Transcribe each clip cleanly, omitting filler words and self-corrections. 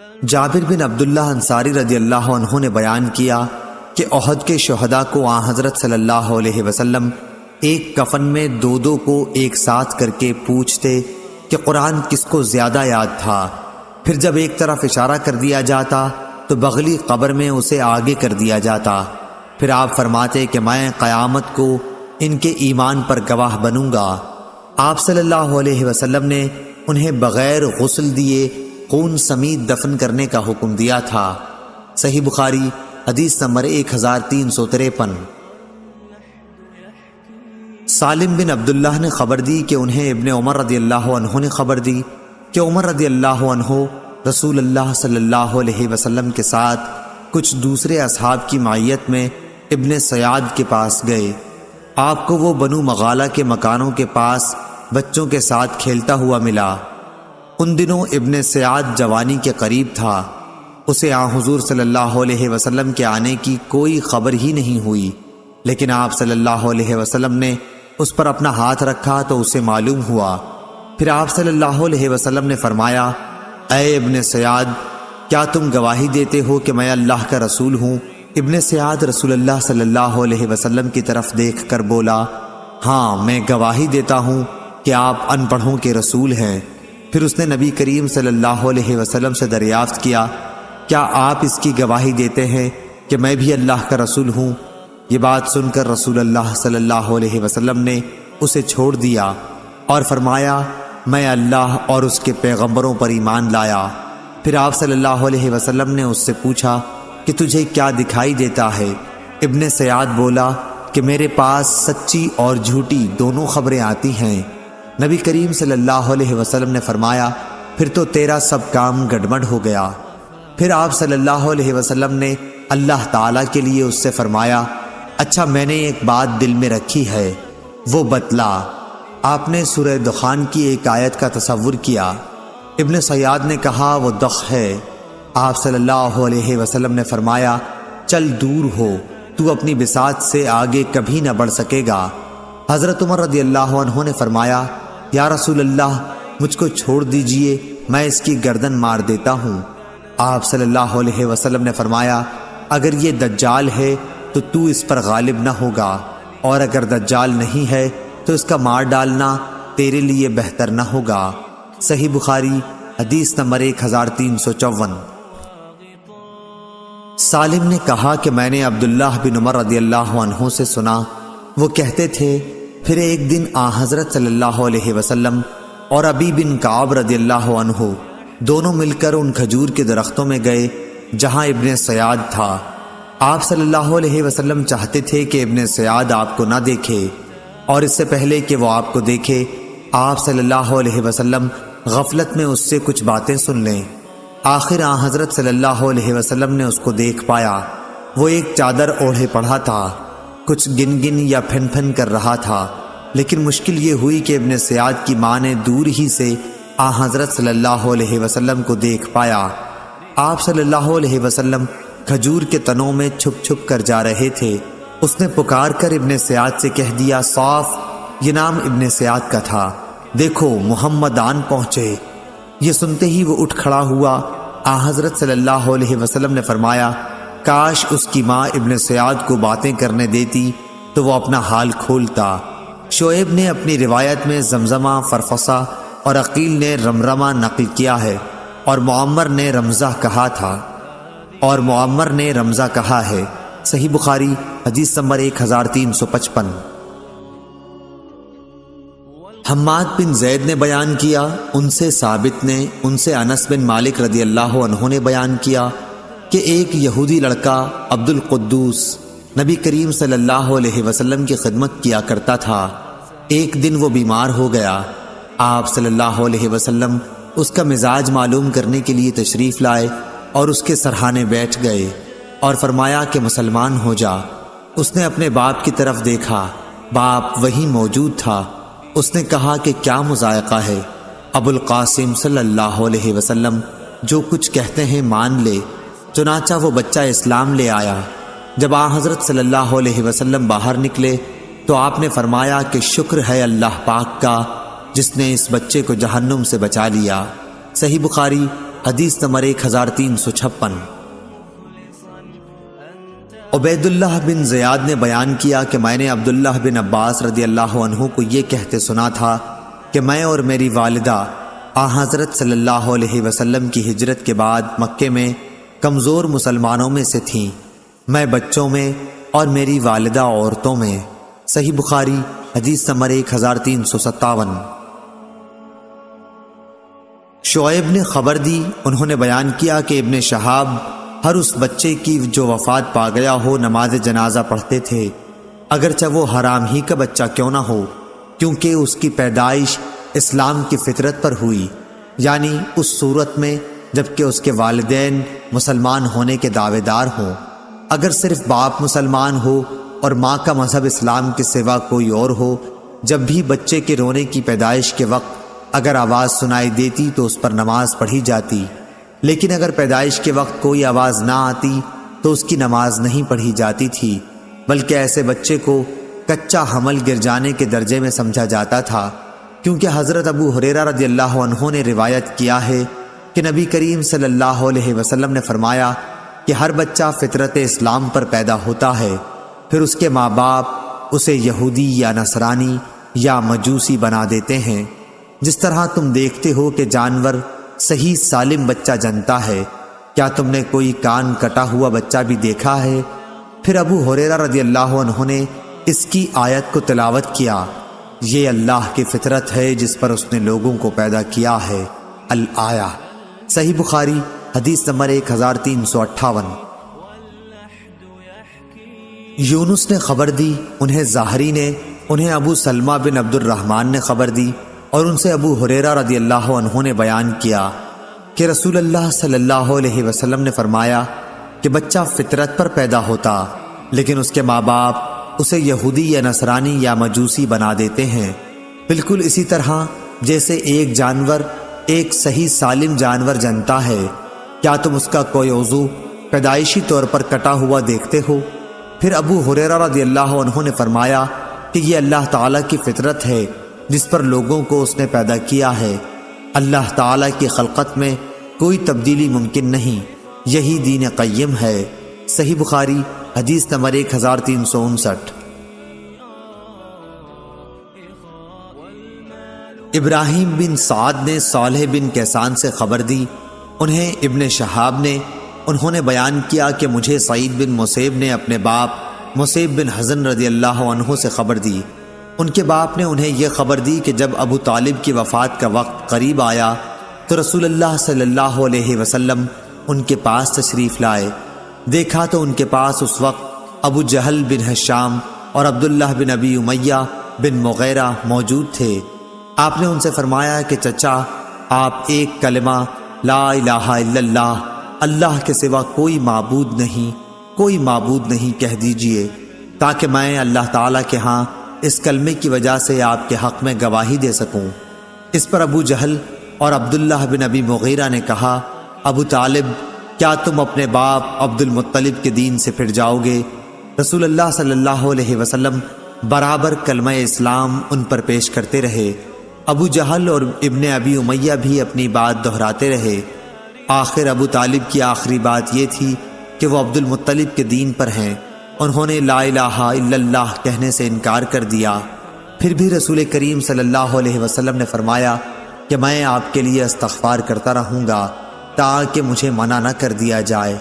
جابر بن عبداللہ انصاری رضی اللہ عنہ نے بیان کیا کہ احد کے شہداء کو آن حضرت صلی اللہ علیہ وسلم ایک کفن میں دو دو کو ایک ساتھ کر کے پوچھتے کہ قرآن کس کو زیادہ یاد تھا۔ پھر جب ایک طرف اشارہ کر دیا جاتا تو بغلی قبر میں اسے آگے کر دیا جاتا۔ پھر آپ فرماتے کہ میں قیامت کو ان کے ایمان پر گواہ بنوں گا۔ آپ صلی اللہ علیہ وسلم نے انہیں بغیر غسل دیے خون سمیت دفن کرنے کا حکم دیا تھا۔ صحیح بخاری حدیث نمبر 1353۔ سالم بن عبداللہ نے خبر دی کہ انہیں ابن عمر رضی اللہ عنہ نے خبر دی کہ عمر رضی اللہ عنہ رسول اللہ صلی اللہ علیہ وسلم کے ساتھ کچھ دوسرے اصحاب کی معیت میں ابن سیاد کے پاس گئے۔ آپ کو وہ بنو مغالہ کے مکانوں کے پاس بچوں کے ساتھ کھیلتا ہوا ملا۔ ان دنوں ابن سیاد جوانی کے قریب تھا۔ اسے حضور صلی اللہ علیہ وسلم کے آنے کی کوئی خبر ہی نہیں ہوئی، لیکن آپ صلی اللہ علیہ وسلم نے اس پر اپنا ہاتھ رکھا تو اسے معلوم ہوا۔ پھر آپ صلی اللہ علیہ وسلم نے فرمایا، اے ابن سیاد، کیا تم گواہی دیتے ہو کہ میں اللہ کا رسول ہوں؟ ابن سیاد رسول اللہ صلی اللہ علیہ وسلم کی طرف دیکھ کر بولا، ہاں میں گواہی دیتا ہوں کہ آپ ان پڑھوں کے رسول ہیں۔ پھر اس نے نبی کریم صلی اللہ علیہ وسلم سے دریافت کیا، کیا آپ اس کی گواہی دیتے ہیں کہ میں بھی اللہ کا رسول ہوں؟ یہ بات سن کر رسول اللہ صلی اللہ علیہ وسلم نے اسے چھوڑ دیا اور فرمایا، میں اللہ اور اس کے پیغمبروں پر ایمان لایا۔ پھر آپ صلی اللہ علیہ وسلم نے اس سے پوچھا کہ تجھے کیا دکھائی دیتا ہے؟ ابن سیاد بولا کہ میرے پاس سچی اور جھوٹی دونوں خبریں آتی ہیں۔ نبی کریم صلی اللہ علیہ وسلم نے فرمایا، پھر تو تیرا سب کام گڑبڑ ہو گیا۔ پھر آپ صلی اللہ علیہ وسلم نے اللہ تعالیٰ کے لیے اس سے فرمایا، اچھا میں نے ایک بات دل میں رکھی ہے، وہ بتلا۔ آپ نے سورہ دخان کی ایک آیت کا تصور کیا۔ ابن سیاد نے کہا، وہ دخ ہے۔ آپ صلی اللہ علیہ وسلم نے فرمایا، چل دور ہو، تو اپنی بساط سے آگے کبھی نہ بڑھ سکے گا۔ حضرت عمر رضی اللہ عنہ نے فرمایا، یا رسول اللہ، مجھ کو چھوڑ دیجئے، میں اس کی گردن مار دیتا ہوں۔ آپ صلی اللہ علیہ وسلم نے فرمایا، اگر یہ دجال ہے تو اس پر غالب نہ ہوگا، اور اگر دجال نہیں ہے تو اس کا مار ڈالنا تیرے لیے بہتر نہ ہوگا۔ صحیح بخاری حدیث نمبر 1354۔ سالم نے کہا کہ میں نے عبداللہ بن عمر رضی اللہ عنہ سے سنا، وہ کہتے تھے، پھر ایک دن حضرت صلی اللہ علیہ وسلم اور ابی بن کعب رضی اللہ عنہ دونوں مل کر ان کھجور کے درختوں میں گئے جہاں ابن سیاد تھا۔ آپ صلی اللہ علیہ وسلم چاہتے تھے کہ ابن سیاد آپ کو نہ دیکھے، اور اس سے پہلے کہ وہ آپ کو دیکھے آپ صلی اللہ علیہ وسلم غفلت میں اس سے کچھ باتیں سن لیں۔ آخر حضرت صلی اللہ علیہ وسلم نے اس کو دیکھ پایا۔ وہ ایک چادر اوڑھے پڑا تھا، کچھ گن گن یا پھن پھن کر رہا تھا، لیکن مشکل یہ ہوئی کہ ابن سیاد کی ماں نے دور ہی سے حضرت صلی اللہ علیہ وسلم کو دیکھ پایا۔ آپ صلی اللہ علیہ وسلم کھجور کے تنوں میں چھپ چھپ کر جا رہے تھے۔ اس نے پکار کر ابن سیاد سے کہہ دیا، صاف، یہ نام ابن سیاد کا تھا، دیکھو محمد آن پہنچے۔ یہ سنتے ہی وہ اٹھ کھڑا ہوا۔ حضرت صلی اللہ علیہ وسلم نے فرمایا، کاش اس کی ماں ابن سیاد کو باتیں کرنے دیتی تو وہ اپنا حال کھولتا۔ شعیب نے اپنی روایت میں زمزمہ، فرفصہ اور عقیل نے رمرمہ نقل کیا ہے، اور معمر نے رمزہ کہا ہے۔ صحیح بخاری حدیث نمبر 1355۔ حماد بن زید نے بیان کیا، ان سے ثابت نے، ان سے انس بن مالک رضی اللہ عنہ نے بیان کیا کہ ایک یہودی لڑکا عبد القدوس نبی کریم صلی اللہ علیہ وسلم کی خدمت کیا کرتا تھا۔ ایک دن وہ بیمار ہو گیا۔ آپ صلی اللہ علیہ وسلم اس کا مزاج معلوم کرنے کے لیے تشریف لائے اور اس کے سرہانے بیٹھ گئے اور فرمایا کہ مسلمان ہو جا۔ اس نے اپنے باپ کی طرف دیکھا، باپ وہیں موجود تھا۔ اس نے کہا کہ کیا مضائقہ ہے؟ ابو القاسم صلی اللہ علیہ وسلم جو کچھ کہتے ہیں مان لے۔ چنانچہ وہ بچہ اسلام لے آیا۔ جب حضرت صلی اللہ علیہ وسلم باہر نکلے تو آپ نے فرمایا کہ شکر ہے اللہ پاک کا جس نے اس بچے کو جہنم سے بچا لیا۔ صحیح بخاری حدیث نمبر 1356۔ عبید اللہ بن زیاد نے بیان کیا کہ میں نے عبداللہ بن عباس رضی اللہ عنہ کو یہ کہتے سنا تھا کہ میں اور میری والدہ حضرت صلی اللہ علیہ وسلم کی ہجرت کے بعد مکے میں کمزور مسلمانوں میں سے تھیں، میں بچوں میں اور میری والدہ عورتوں میں۔ صحیح بخاری حدیث نمبر 1357۔ شعیب نے خبر دی، انہوں نے بیان کیا کہ ابن شہاب ہر اس بچے کی جو وفات پا گیا ہو نماز جنازہ پڑھتے تھے، اگرچہ وہ حرام ہی کا بچہ کیوں نہ ہو، کیونکہ اس کی پیدائش اسلام کی فطرت پر ہوئی، یعنی اس صورت میں جبکہ اس کے والدین مسلمان ہونے کے دعوے دار ہوں۔ اگر صرف باپ مسلمان ہو اور ماں کا مذہب اسلام کے سوا کوئی اور ہو، جب بھی بچے کے رونے کی پیدائش کے وقت اگر آواز سنائی دیتی تو اس پر نماز پڑھی جاتی، لیکن اگر پیدائش کے وقت کوئی آواز نہ آتی تو اس کی نماز نہیں پڑھی جاتی تھی، بلکہ ایسے بچے کو کچا حمل گر جانے کے درجے میں سمجھا جاتا تھا، کیونکہ حضرت ابو ہریرہ رضی اللہ عنہ نے روایت کیا ہے کہ نبی کریم صلی اللہ علیہ وسلم نے فرمایا کہ ہر بچہ فطرت اسلام پر پیدا ہوتا ہے، پھر اس کے ماں باپ اسے یہودی یا نصرانی یا مجوسی بنا دیتے ہیں، جس طرح تم دیکھتے ہو کہ جانور صحیح سالم بچہ جنتا ہے، کیا تم نے کوئی کان کٹا ہوا بچہ بھی دیکھا ہے؟ پھر ابو ہریرہ رضی اللہ عنہ نے اس کی آیت کو تلاوت کیا، یہ اللہ کی فطرت ہے جس پر اس نے لوگوں کو پیدا کیا ہے، الآیہ۔ صحیح بخاری حدیث نمبر 1358۔ یونس نے خبر دی، انہیں ظاہری نے، انہیں ابو سلمہ بن عبد الرحمن نے خبر دی، اور ان سے ابو ہریرہ رضی اللہ عنہ نے بیان کیا کہ رسول اللہ صلی اللہ علیہ وسلم نے فرمایا کہ بچہ فطرت پر پیدا ہوتا، لیکن اس کے ماں باپ اسے یہودی یا نصرانی یا مجوسی بنا دیتے ہیں، بالکل اسی طرح جیسے ایک جانور ایک صحیح سالم جانور جنتا ہے، کیا تم اس کا کوئی عضو پیدائشی طور پر کٹا ہوا دیکھتے ہو؟ پھر ابو ہریرہ رضی اللہ عنہ نے فرمایا کہ یہ اللہ تعالیٰ کی فطرت ہے جس پر لوگوں کو اس نے پیدا کیا ہے، اللہ تعالیٰ کی خلقت میں کوئی تبدیلی ممکن نہیں، یہی دین قیم ہے۔ صحیح بخاری حدیث نمبر 1359۔ ابراہیم بن سعد نے صالح بن کیسان سے خبر دی، انہیں ابن شہاب نے، انہوں نے بیان کیا کہ مجھے سعید بن مسیب نے اپنے باپ مسیب بن حزن رضی اللہ عنہ سے خبر دی، ان کے باپ نے انہیں یہ خبر دی کہ جب ابو طالب کی وفات کا وقت قریب آیا تو رسول اللہ صلی اللہ علیہ وسلم ان کے پاس تشریف لائے، دیکھا تو ان کے پاس اس وقت ابو جہل بن ہشام اور عبداللہ بن ابی امیہ بن مغیرہ موجود تھے۔ آپ نے ان سے فرمایا کہ چچا، آپ ایک کلمہ لا الہ الا اللہ، اللہ کے سوا کوئی معبود نہیں کہہ دیجئے، تاکہ میں اللہ تعالیٰ کے ہاں اس کلمے کی وجہ سے آپ کے حق میں گواہی دے سکوں۔ اس پر ابو جہل اور عبداللہ بن ابی مغیرہ نے کہا، ابو طالب، کیا تم اپنے باپ عبد المطلب کے دین سے پھر جاؤ گے؟ رسول اللہ صلی اللہ علیہ وسلم برابر کلمہ اسلام ان پر پیش کرتے رہے، ابو جہل اور ابن ابی امیہ بھی اپنی بات دہراتے رہے۔ آخر ابو طالب کی آخری بات یہ تھی کہ وہ عبد المطلب کے دین پر ہیں، انہوں نے لا الہ الا اللہ کہنے سے انکار کر دیا۔ پھر بھی رسول کریم صلی اللہ علیہ وسلم نے فرمایا کہ میں آپ کے لیے استغفار کرتا رہوں گا تاکہ مجھے منع نہ کر دیا جائے۔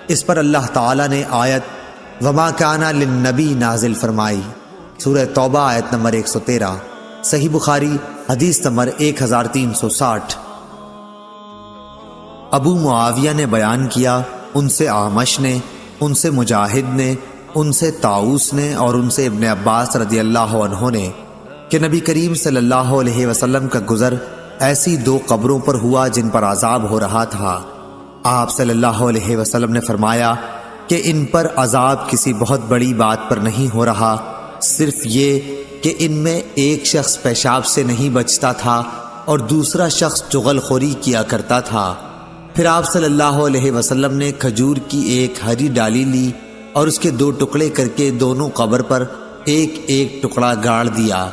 اس پر اللہ تعالیٰ نے آیت وما کان للنبی نازل فرمائی، سورہ توبہ آیت نمبر 113۔ صحیح بخاری حدیث نمبر 1360۔ ابو معاویہ نے بیان کیا، ان سے اعمش نے، ان سے مجاہد نے، ان سے طاؤس نے اور ان سے ابن عباس رضی اللہ عنہ نے کہ نبی کریم صلی اللہ علیہ وسلم کا گزر ایسی دو قبروں پر ہوا جن پر عذاب ہو رہا تھا۔ آپ صلی اللہ علیہ وسلم نے فرمایا کہ ان پر عذاب کسی بہت بڑی بات پر نہیں ہو رہا، صرف یہ کہ ان میں ایک شخص پیشاب سے نہیں بچتا تھا اور دوسرا شخص چغل خوری کیا کرتا تھا۔ پھر آپ صلی اللہ علیہ وسلم نے کھجور کی ایک ہری ڈالی لی اور اس کے 2 ٹکڑے کر کے دونوں قبر پر ایک ایک ٹکڑا گاڑ دیا۔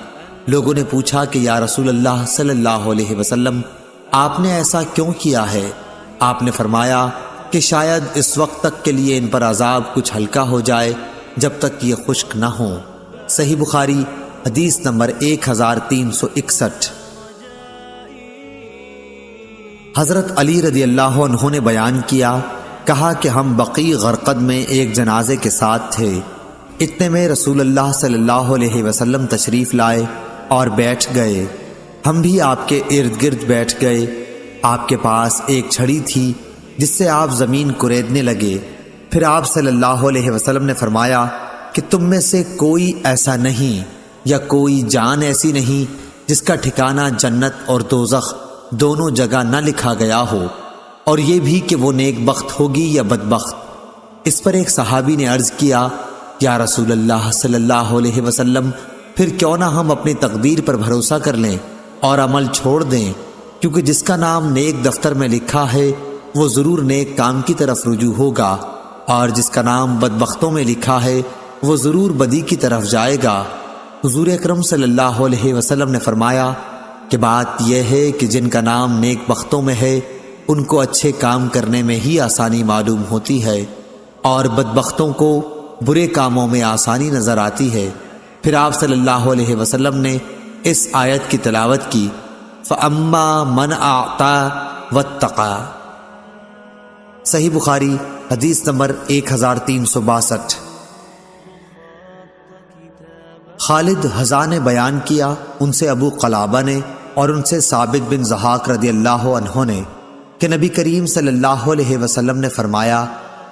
لوگوں نے پوچھا کہ یا رسول اللہ صلی اللہ علیہ وسلم، آپ نے ایسا کیوں کیا ہے؟ آپ نے فرمایا کہ شاید اس وقت تک کے لیے ان پر عذاب کچھ ہلکا ہو جائے جب تک یہ خشک نہ ہوں۔ صحیح بخاری حدیث نمبر 1361۔ حضرت علی رضی اللہ عنہ نے بیان کیا، کہا کہ ہم بقیع غرقد میں ایک جنازے کے ساتھ تھے، اتنے میں رسول اللہ صلی اللہ علیہ وسلم تشریف لائے اور بیٹھ گئے، ہم بھی آپ کے ارد گرد بیٹھ گئے۔ آپ کے پاس ایک چھڑی تھی جس سے آپ زمین کریدنے لگے۔ پھر آپ صلی اللہ علیہ وسلم نے فرمایا کہ تم میں سے کوئی ایسا نہیں یا کوئی جان ایسی نہیں جس کا ٹھکانہ جنت اور دوزخ دونوں جگہ نہ لکھا گیا ہو، اور یہ بھی کہ وہ نیک بخت ہوگی یا بدبخت۔ اس پر ایک صحابی نے عرض کیا، یا رسول اللہ صلی اللہ علیہ وسلم، پھر کیوں نہ ہم اپنی تقدیر پر بھروسہ کر لیں اور عمل چھوڑ دیں، کیونکہ جس کا نام نیک دفتر میں لکھا ہے وہ ضرور نیک کام کی طرف رجوع ہوگا، اور جس کا نام بدبختوں میں لکھا ہے وہ ضرور بدی کی طرف جائے گا۔ حضور اکرم صلی اللہ علیہ وسلم نے فرمایا کہ بات یہ ہے کہ جن کا نام نیک بختوں میں ہے ان کو اچھے کام کرنے میں ہی آسانی معلوم ہوتی ہے، اور بدبختوں کو برے کاموں میں آسانی نظر آتی ہے۔ پھر آپ صلی اللہ علیہ وسلم نے اس آیت کی تلاوت کی، فَأَمَّا مَنْ أَعْطَى وَاتَّقَى۔ صحیح بخاری حدیث نمبر 1362۔ خالد حذا نے بیان کیا، ان سے ابو قلابہ نے اور ان سے ثابت بن ضحاک رضی اللہ عنہ نے کہ نبی کریم صلی اللہ علیہ وسلم نے فرمایا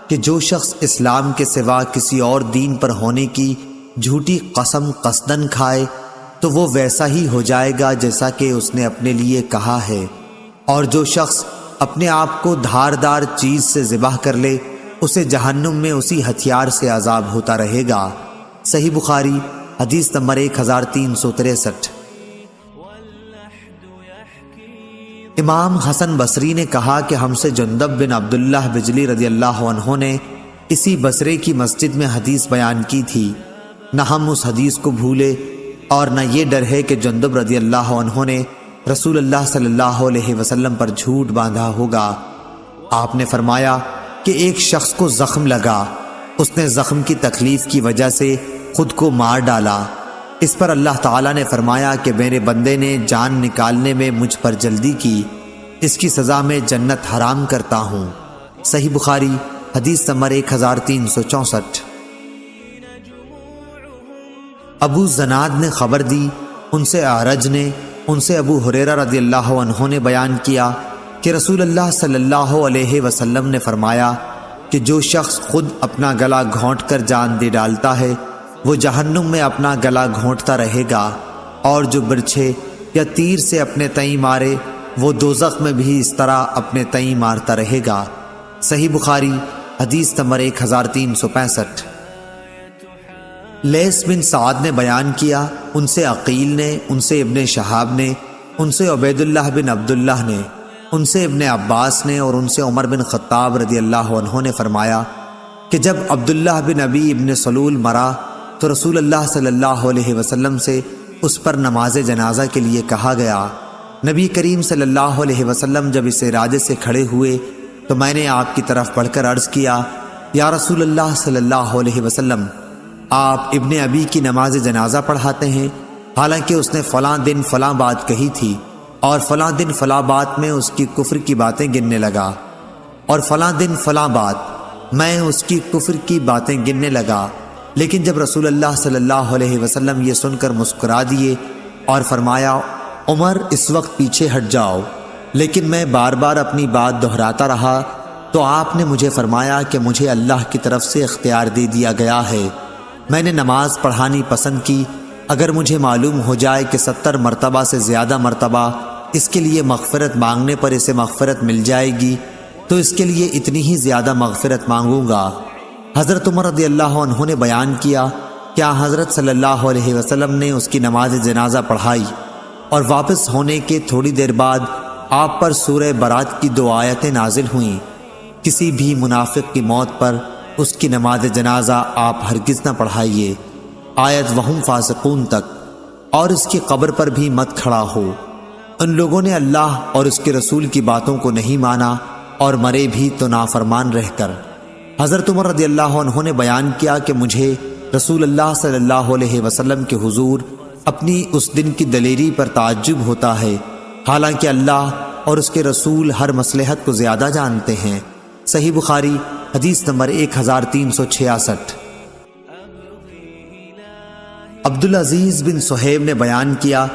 کہ جو شخص اسلام کے سوا کسی اور دین پر ہونے کی جھوٹی قسم قصدن کھائے تو وہ ویسا ہی ہو جائے گا جیسا کہ اس نے اپنے لیے کہا ہے، اور جو شخص اپنے آپ کو دھاردار چیز سے ذبح کر لے اسے جہنم میں اسی ہتھیار سے عذاب ہوتا رہے گا۔ صحیح بخاری حدیث نمبر 1363۔ امام حسن بصری نے کہا کہ ہم سے جندب بن عبداللہ بجلی رضی اللہ عنہ نے اسی بصرے کی مسجد میں حدیث بیان کی تھی، نہ ہم اس حدیث کو بھولے اور نہ یہ ڈر ہے کہ جندب رضی اللہ عنہ نے رسول اللہ صلی اللہ علیہ وسلم پر جھوٹ باندھا ہوگا۔ آپ نے فرمایا کہ ایک شخص کو زخم لگا، اس نے زخم کی تکلیف کی وجہ سے خود کو مار ڈالا۔ اس پر اللہ تعالیٰ نے فرمایا کہ میرے بندے نے جان نکالنے میں مجھ پر جلدی کی، اس کی سزا میں جنت حرام کرتا ہوں۔ صحیح بخاری حدیث نمبر 1364۔ ابو زناد نے خبر دی، ان سے اعرج نے، ان سے ابو ہریرہ رضی اللہ عنہ نے بیان کیا کہ رسول اللہ صلی اللہ علیہ وسلم نے فرمایا کہ جو شخص خود اپنا گلا گھونٹ کر جان دے ڈالتا ہے وہ جہنم میں اپنا گلا گھونٹتا رہے گا، اور جو برچھے یا تیر سے اپنے تئیں مارے وہ دوزخ میں بھی اس طرح اپنے تئیں مارتا رہے گا۔ صحیح بخاری حدیث نمبر 1365۔ لیث بن سعد نے بیان کیا، ان سے عقیل نے، ان سے ابن شہاب نے، ان سے عبید اللہ بن عبداللہ نے، ان سے ابن عباس نے اور ان سے عمر بن خطاب رضی اللہ عنہ نے فرمایا کہ جب عبداللہ بن ابی ابن سلول مرا تو رسول اللہ صلی اللہ علیہ وسلم سے اس پر نماز جنازہ کے لیے کہا گیا۔ نبی کریم صلی اللہ علیہ وسلم جب اس ارادے سے کھڑے ہوئے تو میں نے آپ کی طرف بڑھ کر عرض کیا، یا رسول اللہ صلی اللہ علیہ وسلم، آپ ابن ابی کی نماز جنازہ پڑھاتے ہیں، حالانکہ اس نے فلاں دن فلاں بات کہی تھی، اور فلاں دن فلاں بات میں اس کی کفر کی باتیں گننے لگا، اور فلاں دن فلاں بات میں اس کی کفر کی باتیں گننے لگا۔ لیکن جب رسول اللہ صلی اللہ علیہ وسلم یہ سن کر مسکرا دیے اور فرمایا، عمر اس وقت پیچھے ہٹ جاؤ، لیکن میں بار بار اپنی بات دہراتا رہا تو آپ نے مجھے فرمایا کہ مجھے اللہ کی طرف سے اختیار دے دیا گیا ہے، میں نے نماز پڑھانی پسند کی، اگر مجھے معلوم ہو جائے کہ 70 مرتبہ سے زیادہ مرتبہ اس کے لیے مغفرت مانگنے پر اسے مغفرت مل جائے گی تو اس کے لیے اتنی ہی زیادہ مغفرت مانگوں گا۔ حضرت عمر رضی اللہ عنہ نے بیان کیا کہ حضرت صلی اللہ علیہ وسلم نے اس کی نماز جنازہ پڑھائی، اور واپس ہونے کے تھوڑی دیر بعد آپ پر سورہ برات کی 2 آیتیں نازل ہوئیں، کسی بھی منافق کی موت پر اس کی نماز جنازہ آپ ہرگز نہ پڑھائیے، آیت وہم فاسقون تک، اور اس کی قبر پر بھی مت کھڑا ہو۔ ان لوگوں نے اللہ اور اس کے رسول کی باتوں کو نہیں مانا اور مرے بھی تو نافرمان رہ کر۔ حضرت عمر رضی اللہ عنہ نے بیان کیا کہ مجھے رسول اللہ صلی اللہ علیہ وسلم کے حضور اپنی اس دن کی دلیری پر تعجب ہوتا ہے، حالانکہ اللہ اور اس کے رسول ہر مصلحت کو زیادہ جانتے ہیں۔ صحیح بخاری حدیث نمبر 1366۔ عبدالعزیز بن صہیب نے بیان کیا،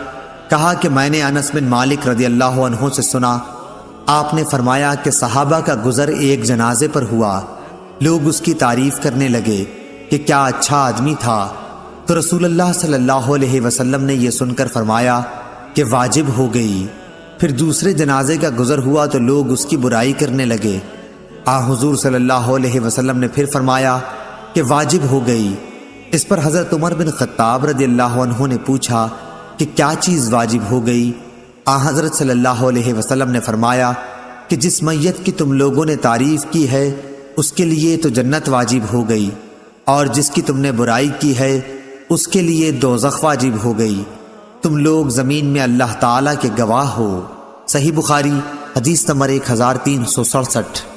کہا کہ میں نے انس بن مالک رضی اللہ عنہ سے سنا، آپ نے فرمایا کہ صحابہ کا گزر ایک جنازے پر ہوا، لوگ اس کی تعریف کرنے لگے کہ کیا اچھا آدمی تھا، تو رسول اللہ صلی اللہ علیہ وسلم نے یہ سن کر فرمایا کہ واجب ہو گئی۔ پھر دوسرے جنازے کا گزر ہوا تو لوگ اس کی برائی کرنے لگے، حضور صلی اللہ علیہ وسلم نے پھر فرمایا کہ واجب ہو گئی۔ اس پر حضرت عمر بن خطاب رضی اللہ عنہ نے پوچھا کہ کیا چیز واجب ہو گئی؟ حضرت صلی اللہ علیہ وسلم نے فرمایا کہ جس میت کی تم لوگوں نے تعریف کی ہے اس کے لیے تو جنت واجب ہو گئی، اور جس کی تم نے برائی کی ہے اس کے لیے دوزخ واجب ہو گئی۔ تم لوگ زمین میں اللہ تعالیٰ کے گواہ ہو۔ صحیح بخاری حدیث نمبر 1367۔